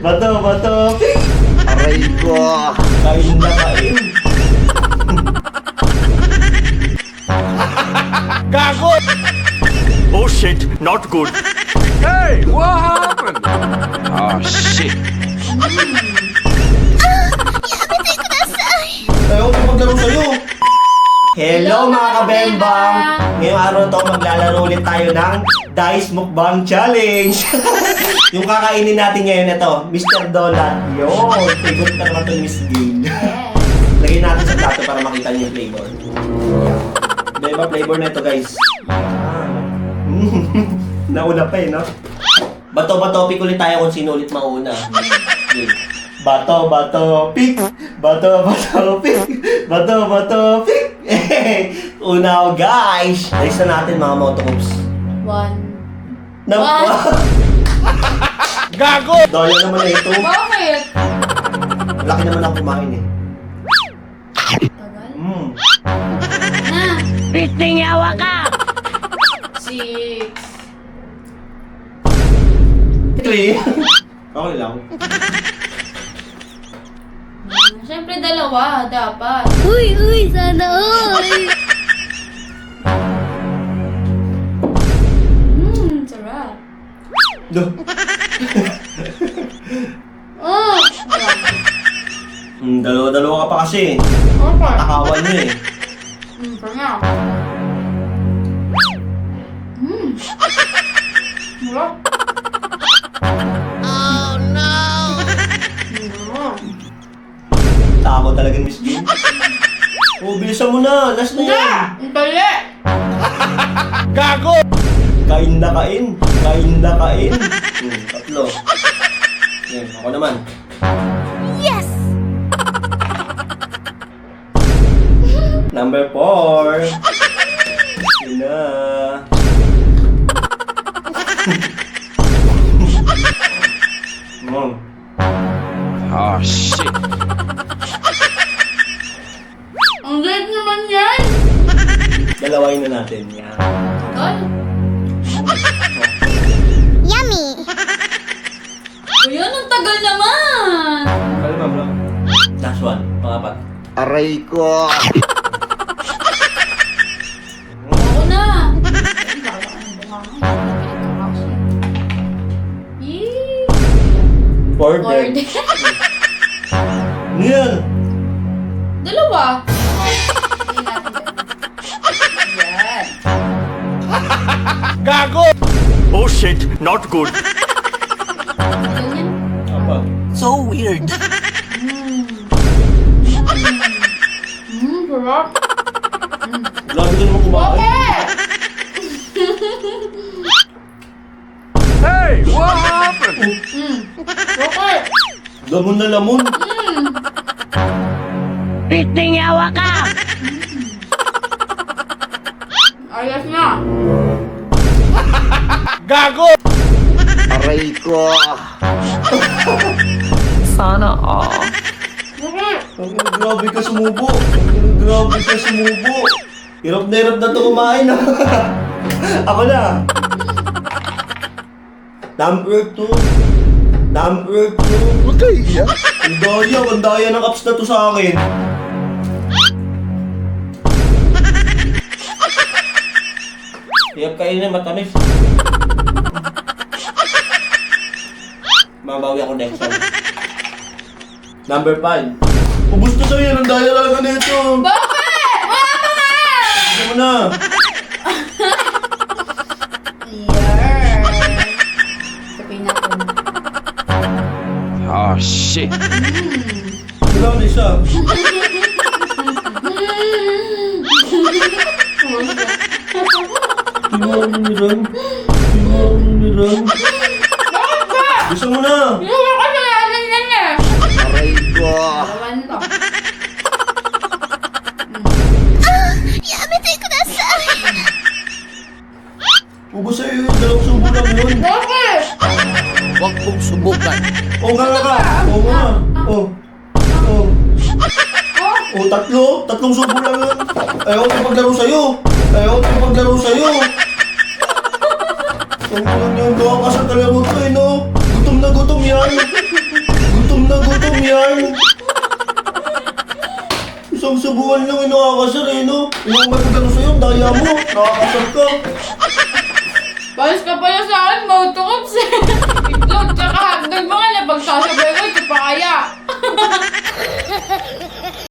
Bato, bato. Aray ko. Kain na kain. Gago! Oh shit, not good. Hey, what happened? Oh shit. Ayaw ko maglaro sa'yo. Hello mga kabembang! Ngayong araw to maglalaro ulit tayo ng Dice Mukbang Challenge. Yung kakainin natin ngayon ito, Mr. Donut. Yun, favorite na naman ito ni Miss Gail. Lagyan natin sa plato para makita niyo yung flavor. Iba flavor na ito guys. Nauna pa eh, no? Bato-bato pick ulit tayo kung sino ulit mauna. Bato, bato, pick! Bato, bato, pick! Bato, bato, pick! Una ako, guys! Next na natin mga motocoops. One. Gago! Daya naman na ito. Bakit? Laki naman ako kumain eh. Tagal. Na. Pisting yawa ka! 6. 3. Okay lang. Siyempre dalawa, dapat. Uy, sana all! Sarap. Do. Oh! Dalawa-dalawa ka pa kasi. Okay. Takawan niyo eh. Sarap. Sarap. Oh no! Tako talaga Miss Jean. Oh, bilisan mo na. Last na yan. Ang tali! Gago! Kain na kain. Kain na kain. Tatlo. Yan, ako naman. Yes! Number 4. Yun na. Oh shit. Ang liit naman yan! Dalawain na natin. Yan. Tagal. Yummy! Ayan, ang tagal naman! Kali ma'am, no? Last one. Pangapat. Aray ko. Ako na! Four. Lord. Ano yan? Dalawa. Yan. Gago! Oh shit, not good. Ganyan. Apa? So weird. Sarap. Grabe ka naman kumain. Bakit? Hey, what happened? Bakit? Lamon na lamon. Pisting yawa ka! Ayos na. Gago! Aray ko. Bakit? Grabe ka sumubo. Grabe ka sumubo. Hirap na to kumain. Ako na. Number 2. Number 2. Huwag kayo iyak. Ang daya ng apps na to sa akin. Hirap kainin, matamis. Mabawi ako next time. Number 5. Ubus na sa'yo, ang daya talaga nito. Bakit? Wala pa nga! Sige mo na. Yan. Sabihin natin. Oh shit. Wala na isa. Tiwala ni Ram. Tiwala ni Ram. Bakit ba? Gusto mo na. Inuwi ko sa namin yan eh. Aray ko. Dalawan to. Yamete kudasai! Ubus sa'yo yung dalawang subo lang yun. Bakit? Huwag mong subukan. Oo nga ka. Oo nga. Oo. Oo. Oo, tatlo. Tatlong subo lang yun. Ayaw ko maglaro sa'yo. Ayaw ko maglaro sa'yo. Ang yung gawa ka sa talaga to eh, no? Gutom na gutom yan. yan. Isang subukan lang inakakasar eh, no? Yung magagano sa'yo, ang daya mo. Nakakasar ka. Palis ka pala sa akin, mautukops eh.